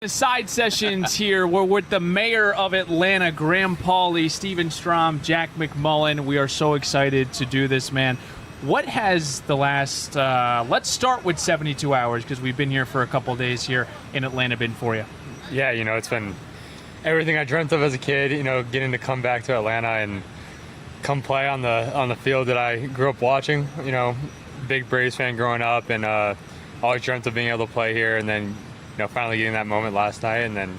The side sessions here. We're with the mayor of Atlanta, Graham Pauley, Stephen Strom, Jack McMullen. We are so excited to do this, man. What has the last, let's start with 72 hours, because we've been here for a couple of days here in Atlanta, been for you? Yeah, it's been everything I dreamt of as a kid, getting to come back to Atlanta and come play on the field that I grew up watching. Big Braves fan growing up, and always dreamt of being able to play here, and then finally getting that moment last night, and then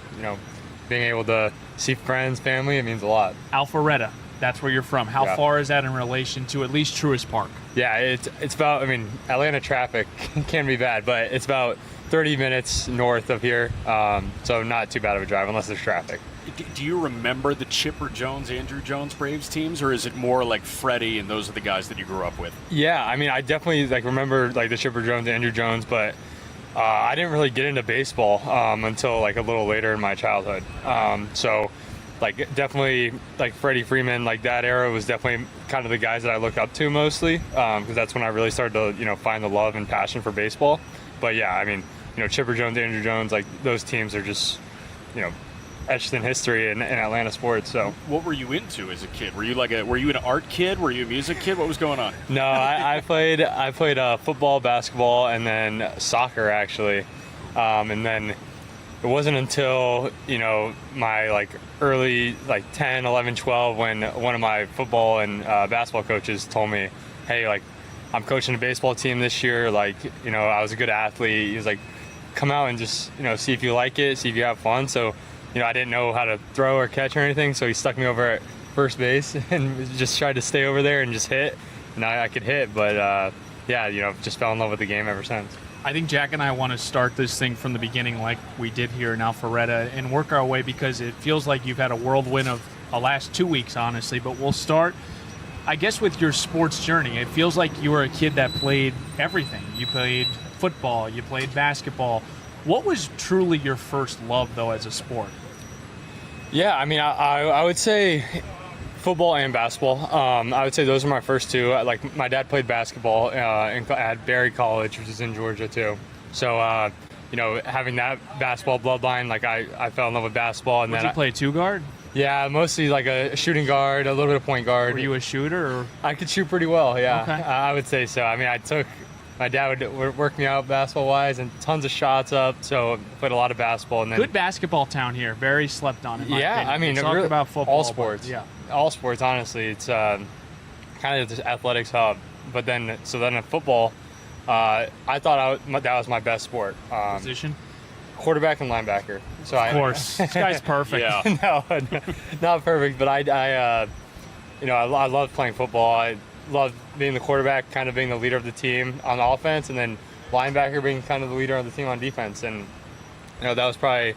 being able to see friends, family, it means a lot. Alpharetta, that's where you're from. How far is that in relation to at least Truist Park? Yeah, it's about, Atlanta traffic can be bad, but it's about 30 minutes north of here, so not too bad of a drive unless there's traffic. Do you remember the Chipper Jones, Andrew Jones Braves teams, or is it more like Freddie and those are the guys that you grew up with? Yeah, I definitely remember the Chipper Jones, Andrew Jones, but I didn't really get into baseball until a little later in my childhood. So definitely Freddie Freeman, that era was definitely kind of the guys that I look up to mostly, because that's when I really started to find the love and passion for baseball. But yeah, Chipper Jones, Andrew Jones, those teams are just etched in history in Atlanta sports. So what were you into as a kid? Were you an art kid? Were you a music kid? What was going on? No, I played football, basketball, and then soccer actually, and then it wasn't until my early 10, 11, 12 when one of my football and basketball coaches told me, hey, I'm coaching a baseball team this year, I was a good athlete. He was like, come out and just see if you like it, see if you have fun. So I didn't know how to throw or catch or anything, so he stuck me over at first base and just tried to stay over there and just hit. And I could hit, but just fell in love with the game ever since. I think Jack and I want to start this thing from the beginning like we did here in Alpharetta and work our way, because it feels like you've had a whirlwind of the last 2 weeks, honestly. But we'll start, I guess, with your sports journey. It feels like you were a kid that played everything. You played football, you played basketball. What was truly your first love, though, as a sport? Yeah, I would say football and basketball. I would say those are my first two. My dad played basketball at Berry College, which is in Georgia too. So, having that basketball bloodline, I fell in love with basketball. And Did you play two guard? Yeah, mostly a shooting guard, a little bit of point guard. Were you a shooter? Or? I could shoot pretty well, yeah. Okay. I would say so. My dad would work me out basketball-wise and tons of shots up, so played a lot of basketball. And then good basketball town here, very slept on in my opinion. Yeah, talk really, about football. all sports. Yeah, all sports, honestly. It's kind of this athletics hub. But then in football, I thought that was my best sport. Position? Quarterback and linebacker. So of course. This guy's perfect. Yeah. No, not perfect, but I love playing football. I love being the quarterback, kind of being the leader of the team on offense, and then linebacker being kind of the leader of the team on defense. And that was probably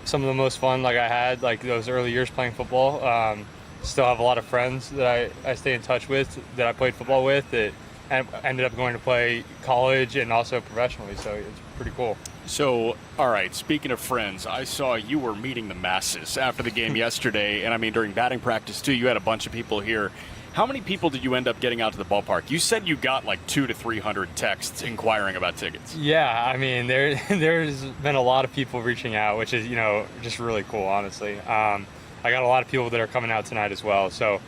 some of the most fun I had those early years playing football. Still have a lot of friends that I stay in touch with that I played football with that ended up going to play college and also professionally, so it's pretty cool. So, all right, speaking of friends, I saw you were meeting the masses after the game yesterday, and during batting practice too, you had a bunch of people here. How many people did you end up getting out to the ballpark? You said you got 200 to 300 texts inquiring about tickets. Yeah, there's been a lot of people reaching out, which is, just really cool, honestly. I got a lot of people that are coming out tonight as well. So,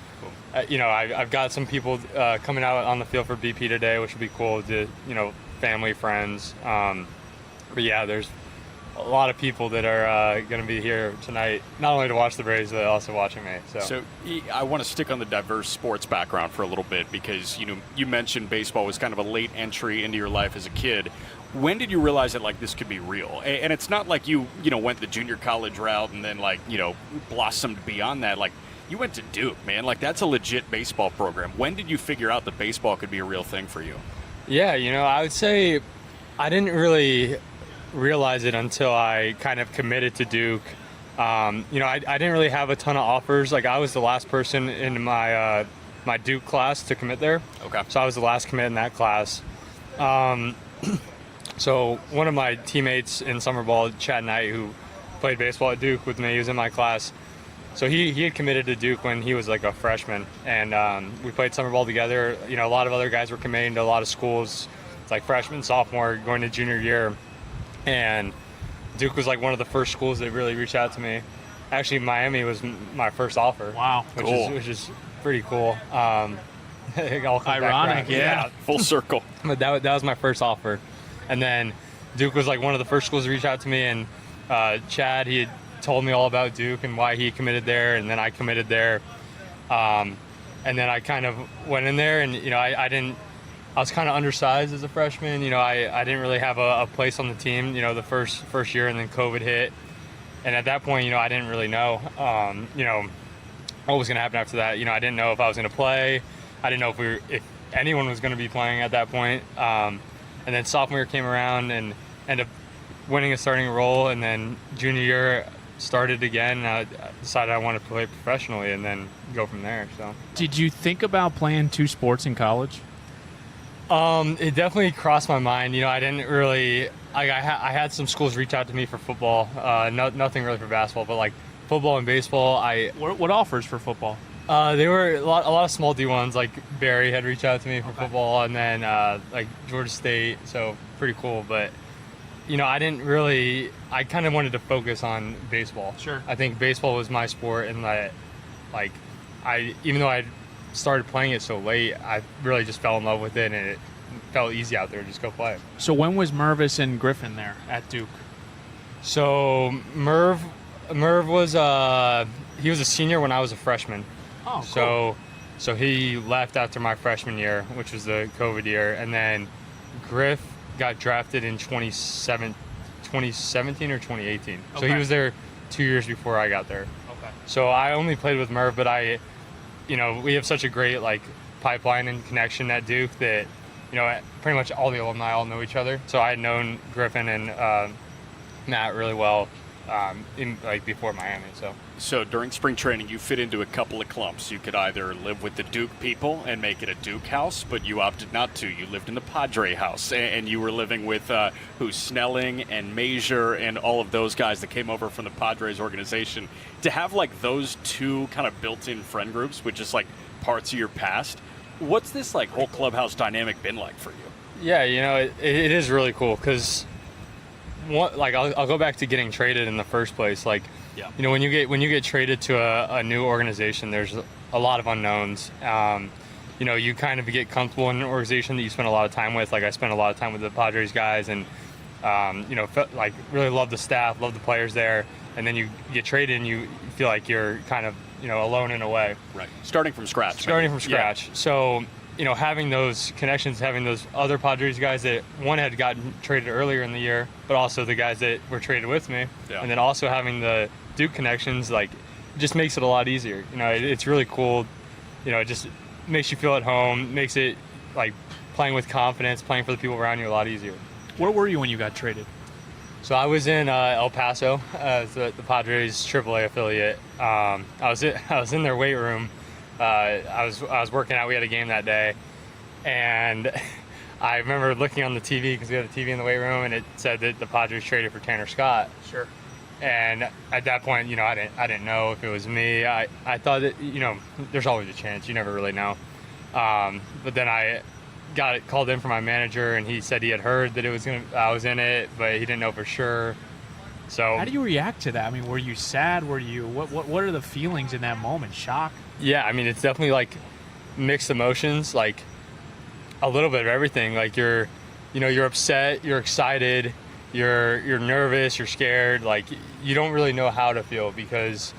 I've got some people coming out on the field for BP today, which would be cool to, family, friends. But yeah, there's a lot of people that are going to be here tonight, not only to watch the Braves, but also watching me. So I want to stick on the diverse sports background for a little bit, because you mentioned baseball was kind of a late entry into your life as a kid. When did you realize that this could be real? And it's not like you went the junior college route and then blossomed beyond that. You went to Duke, man. That's a legit baseball program. When did you figure out that baseball could be a real thing for you? Yeah, I would say I didn't really realize it until I kind of committed to Duke. I didn't really have a ton of offers. I was the last person in my my Duke class to commit there. Okay. So I was the last commit in that class. So one of my teammates in summer ball, Chad Knight, who played baseball at Duke with me, he was in my class. So he had committed to Duke when he was a freshman, and we played summer ball together. A lot of other guys were committing to a lot of schools. It's freshman, sophomore, going to junior year. And Duke was like one of the first schools that really reached out to me. Actually, Miami was my first offer. Wow, which is pretty cool. It all comes back Ironic, around. yeah. Full circle. But that was my first offer, and then Duke was like one of the first schools to reach out to me. And Chad, he had told me all about Duke and why he committed there, and then I committed there. And then I kind of went in there, and I was kind of undersized as a freshman. I didn't really have a place on the team. The first year, and then COVID hit, and at that point, I didn't really know, what was going to happen after that. I didn't know if I was going to play. I didn't know if anyone was going to be playing at that point. And then sophomore year came around and ended up winning a starting role, and then junior year started again, and I decided I wanted to play professionally and then go from there. So, Did you think about playing 2 sports in college? It definitely crossed my mind. I didn't really. I had some schools reach out to me for football. Nothing really for basketball, but like football and baseball. What offers for football? They were a lot of small D1s. Like Barry had reached out to me for football, and then like Georgia State. So pretty cool, but. I didn't really. I kind of wanted to focus on baseball. Sure. I think baseball was my sport, and that, like, even though I started playing it so late, I really just fell in love with it, and it felt easy out there to just go play. So when was Mervis and Griffin there at Duke? So Merv was he was a senior when I was a freshman. Oh, cool. So he left after my freshman year, which was the COVID year, and then Griff got drafted in 2017 or 2018. So he Okay. was there 2 years before I got there. Okay. So I only played with Merv, but we have such a great like pipeline and connection at Duke that, pretty much all the alumni all know each other. So I had known Griffin and Matt really well before Miami. So during spring training, you fit into a couple of clumps. You could either live with the Duke people and make it a Duke house, but you opted not to. You lived in the Padre house, and you were living with Snelling and Major and all of those guys that came over from the Padres organization. To have like those two kind of built-in friend groups with just like parts of your past, what's this like whole clubhouse dynamic been like for you? Yeah, it is really cool because. I'll go back to getting traded in the first place. Like, Yeah. when you get traded to a new organization, there's a lot of unknowns. You kind of get comfortable in an organization that you spend a lot of time with. Like I spent a lot of time with the Padres guys, and really love the staff, love the players there. And then you get traded, and you feel like you're kind of alone in a way. Right. Starting from scratch. Yeah. So. Having those connections, having those other Padres guys that one had gotten traded earlier in the year, but also the guys that were traded with me, and then also having the Duke connections, like, just makes it a lot easier. It's really cool. It just makes you feel at home, makes it like playing with confidence, playing for the people around you a lot easier. Where were you when you got traded? So I was in El Paso, the Padres AAA affiliate. I was in their weight room. I was working out. We had a game that day, and I remember looking on the TV because we had a TV in the weight room, and it said that the Padres traded for Tanner Scott. Sure. And at that point, I didn't know if it was me. I thought that there's always a chance. You never really know. But then I got it called in for my manager, and he said he had heard that I was in it, but he didn't know for sure. So how do you react to that? I mean, were you sad? Were you what are the feelings in that moment? Shock? Yeah, I mean, it's definitely like mixed emotions, like a little bit of everything. Like you're upset, you're excited, you're nervous, you're scared. Like you don't really know how to feel because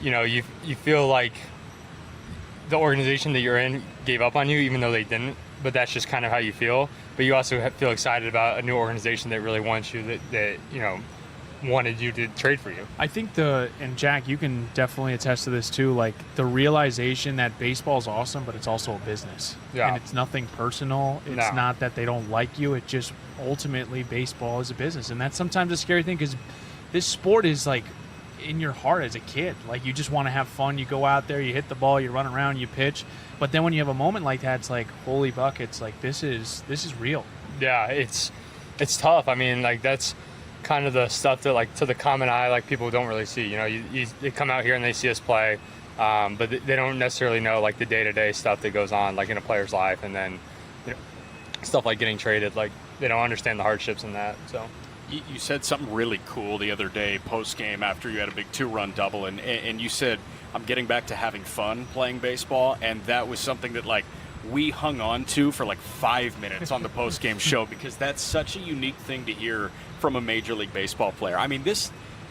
you feel like the organization that you're in gave up on you, even though they didn't. But that's just kind of how you feel. But you also feel excited about a new organization that really wants you, that wanted you to trade for you. I think and Jack, you can definitely attest to this too, like the realization that baseball is awesome, but it's also a business. Yeah. And it's nothing personal. It's No. not that they don't like you. It just ultimately baseball is a business. And that's sometimes a scary thing because this sport is like in your heart as a kid. Like you just want to have fun. You go out there, you hit the ball, you run around, you pitch. But then when you have a moment like that, it's like, holy buckets, like this is real. Yeah, it's tough. I mean, like that's kind of the stuff that, like, to the common eye, like people don't really see. They come out here and they see us play, but they don't necessarily know like the day-to-day stuff that goes on, like in a player's life, and then stuff like getting traded. Like they don't understand the hardships in that. So You said something really cool the other day post game after you had a big 2-run double, and you said, I'm getting back to having fun playing baseball, and that was something that like we hung on to for like 5 minutes on the post game show, because that's such a unique thing to hear from a Major League Baseball player. I mean,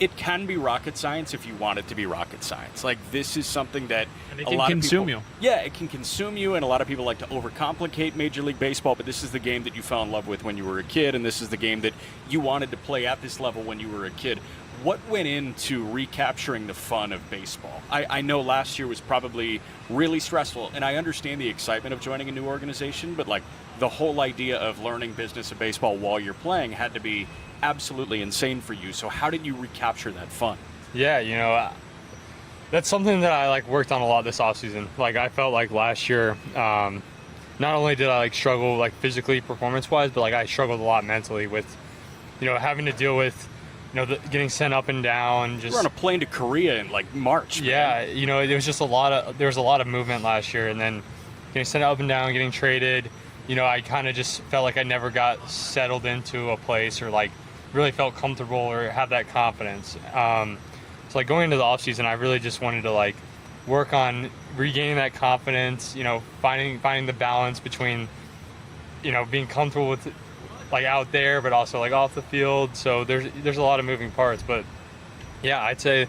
it can be rocket science if you want it to be rocket science. Like, this is something that and it can consume you. Yeah, it can consume you, and a lot of people like to overcomplicate Major League Baseball, but this is the game that you fell in love with when you were a kid, and this is the game that you wanted to play at this level when you were a kid. What went into recapturing the fun of baseball? I know last year was probably really stressful, and I understand the excitement of joining a new organization, but like the whole idea of learning business of baseball while you're playing had to be absolutely insane for you. So how did you recapture that fun? Yeah, that's something that I like worked on a lot this offseason. Like, I felt like last year, not only did I like struggle like physically performance-wise, but like I struggled a lot mentally with, having to deal with, getting sent up and down. You were on a plane to Korea in like March. Yeah, man. there was a lot of movement last year, and then getting sent up and down, getting traded. I kind of just felt like I never got settled into a place or like really felt comfortable or had that confidence. So like going into the offseason, I really just wanted to like work on regaining that confidence, finding the balance between, being comfortable with like out there, but also like off the field. So there's a lot of moving parts, but yeah, I'd say,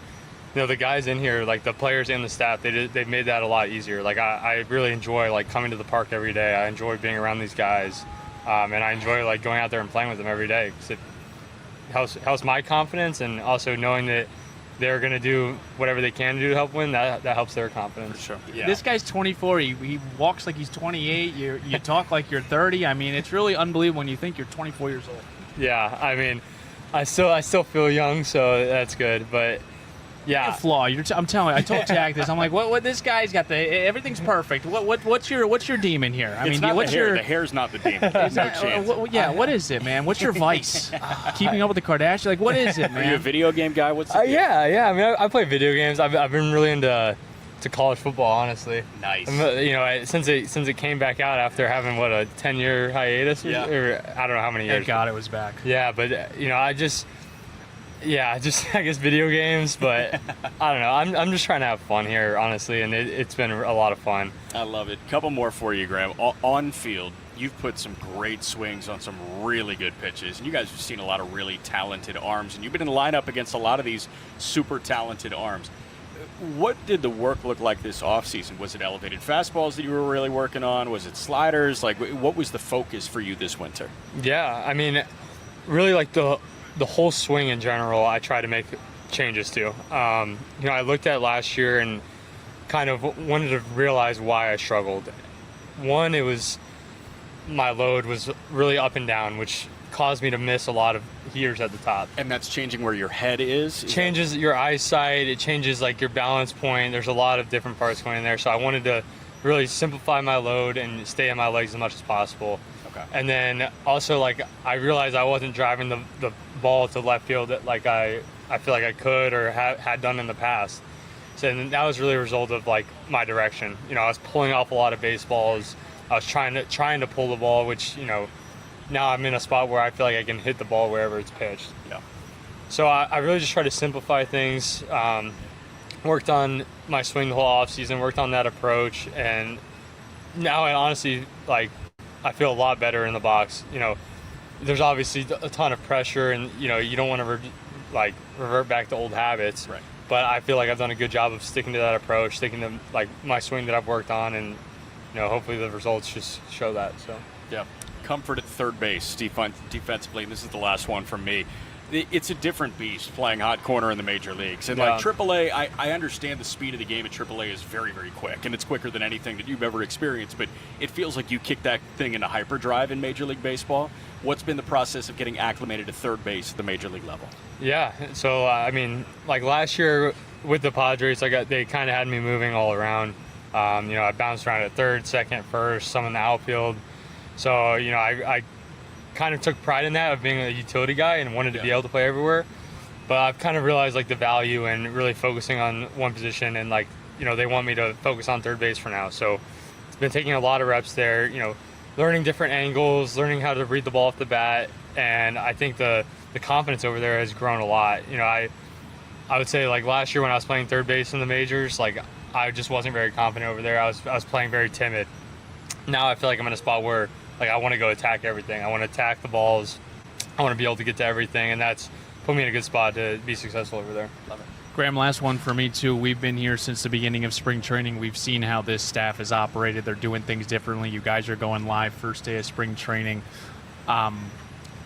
the guys in here, like the players and the staff, they've made that a lot easier. Like I really enjoy like coming to the park every day. I enjoy being around these guys. And I enjoy like going out there and playing with them every day, because it helps my confidence, and also knowing that they're going to do whatever they can do to help win, that helps their confidence. For sure. Yeah. This guy's 24. He walks like he's 28. You talk like you're 30. I mean, it's really unbelievable when you think you're 24 years old. Yeah, I mean, I still feel young, so that's good. But yeah, a flaw. I'm telling you. I told Jack this. I'm like, what? This guy's got everything's perfect. What's your demon here? I It's mean, not what's the hair. your The hair's not the demon. No chance. What is it, man? What's your vice? Keeping up with the Kardashians? Like, what is it, man? Are you a video game guy? What's the deal? yeah. I mean, I play video games. I've been really into college football, honestly. Nice. Since it came back out after having a 10-year hiatus, or I don't know how many years. Thank God it was back. Yeah, but I guess video games, but I don't know. I'm just trying to have fun here, honestly, and it's been a lot of fun. I love it. Couple more for you, Graham. On field, you've put some great swings on some really good pitches, and you guys have seen a lot of really talented arms, and you've been in the lineup against a lot of these super talented arms. What did the work look like this offseason? Was it elevated fastballs that you were really working on? Was it sliders? Like, what was the focus for you this winter? Yeah, I mean, really like the whole swing in general, I try to make changes to. I looked at last year and kind of wanted to realize why I struggled. One, it was my load was really up and down, which caused me to miss a lot of heaters at the top. And that's changing where your head is? Changes your eyesight, it changes like your balance point. There's a lot of different parts going in there. So I wanted to really simplify my load and stay on my legs as much as possible. Okay. And then also like I realized I wasn't driving the ball to left field that like I feel like I could or had done in the past. So that was really a result of like my direction. I was pulling off a lot of baseballs. I was trying to pull the ball, which now I'm in a spot where I feel like I can hit the ball wherever it's pitched. Yeah. So I really just try to simplify things. Worked on my swing the whole offseason, worked on that approach, and now I honestly I feel a lot better in the box. There's obviously a ton of pressure, and you don't want to revert back to old habits. Right. But I feel like I've done a good job of sticking to that approach, sticking to my swing that I've worked on, and hopefully the results just show that. So yeah. Comfort at third base defensively, and this is the last one from me. It's a different beast playing hot corner in the major leagues. And like AAA, I understand the speed of the game at AAA is very, very quick, and it's quicker than anything that you've ever experienced, but it feels like you kick that thing into hyperdrive in Major League Baseball. What's been the process of getting acclimated to third base at the major league level? Yeah, so I mean, like last year with the Padres, they kind of had me moving all around. I bounced around at third, second, first, some in the outfield. So, I kind of took pride in that, of being a utility guy and wanted to be able to play everywhere. But I've kind of realized the value in really focusing on one position, and they want me to focus on third base for now. So it's been taking a lot of reps there, learning different angles, learning how to read the ball off the bat. And I think the the confidence over there has grown a lot. You know, I would say like last year when I was playing third base in the majors, like I just wasn't very confident over there. I was playing very timid. Now I feel like I'm in a spot where like I want to go attack everything. I want to attack the balls. I want to be able to get to everything, and that's put me in a good spot to be successful over there. Love it. Graham, last one for me too. We've been here since the beginning of spring training. We've seen how this staff has operated. They're doing things differently. You guys are going live first day of spring training.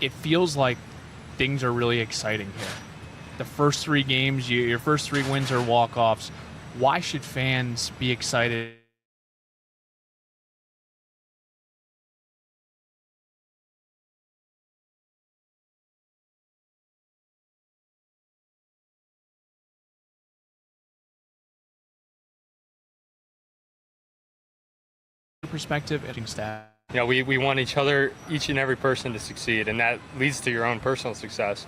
It feels like things are really exciting here. The first 3 games, your first 3 wins are walk-offs. Why should fans be excited? Perspective, pitching staff. You know, we want each and every person to succeed, and that leads to your own personal success.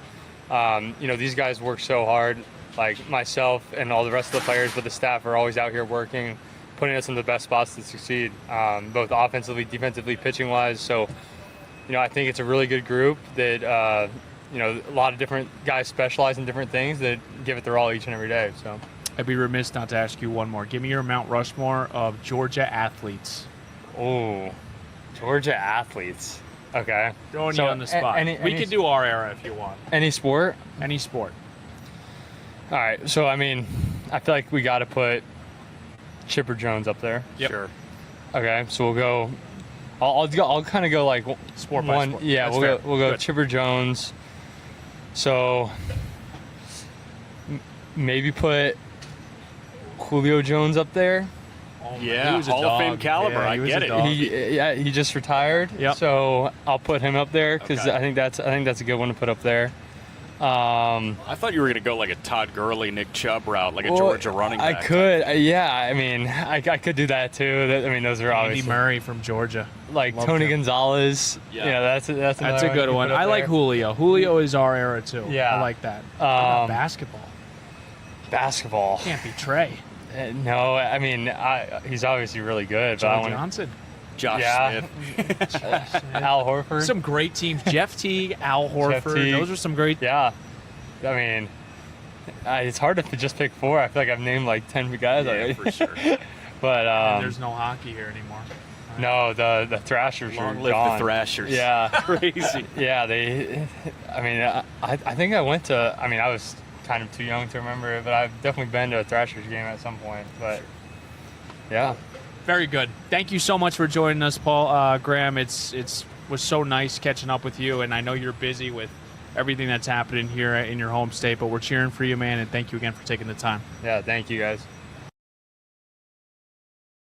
You know, these guys work so hard, like myself and all the rest of the players, but the staff are always out here working, putting us in the best spots to succeed, both offensively, defensively, pitching-wise. So, you know, I think it's a really good group that, you know, a lot of different guys specialize in different things that give it their all each and every day. So I'd be remiss not to ask you one more. Give me your Mount Rushmore of Georgia athletes. Oh, Georgia athletes. Okay. Throwing you on the spot. We could do our era if you want. Any sport? Any sport. All right. So, I mean, I feel like we got to put Chipper Jones up there. Yep. Sure. Okay. So we'll go. I'll kind of go like Sport by sport. Yeah. That's We'll go Good. Chipper Jones. So maybe put Julio Jones up there. Oh, Yeah, he was a Hall of Fame dog. caliber. Yeah, I he was get a it. dog. He just retired. Yep. So I'll put him up there because Okay. I think that's a good one to put up there. I thought you were going to go like a Todd Gurley, Nick Chubb route, like a Georgia running back. I could, yeah. I mean, I could do that too. I mean, those are Andy obviously Murray from Georgia. like Love Tony him. Gonzalez. Yeah. Yeah, that's That's another a good you one. put up I like there. Julio. Julio is our era too. Yeah. I like that. How about Um, basketball. Basketball. Can't be Trey. No, I mean, he's obviously really good. But I Joe want Johnson. Josh Yeah. Smith. Al Horford. Some great teams. Jeff Teague, Al Horford. Teague. Those are some great. Yeah. I mean, it's hard to just pick 4. I feel like I've named like 10 guys Yeah, already. for sure. But And there's no hockey here anymore. no, the Thrashers Long are live gone. the Thrashers. Yeah. Crazy. Yeah, I mean, I think I went to, I mean, I was kind of too young to remember it, but I've definitely been to a Thrashers game at some point. But yeah. Very good. Thank you so much for joining us, Paul. Graham, it's was so nice catching up with you, and I know you're busy with everything that's happening here in your home state, but we're cheering for you, man, and thank you again for taking the time. Yeah, thank you guys.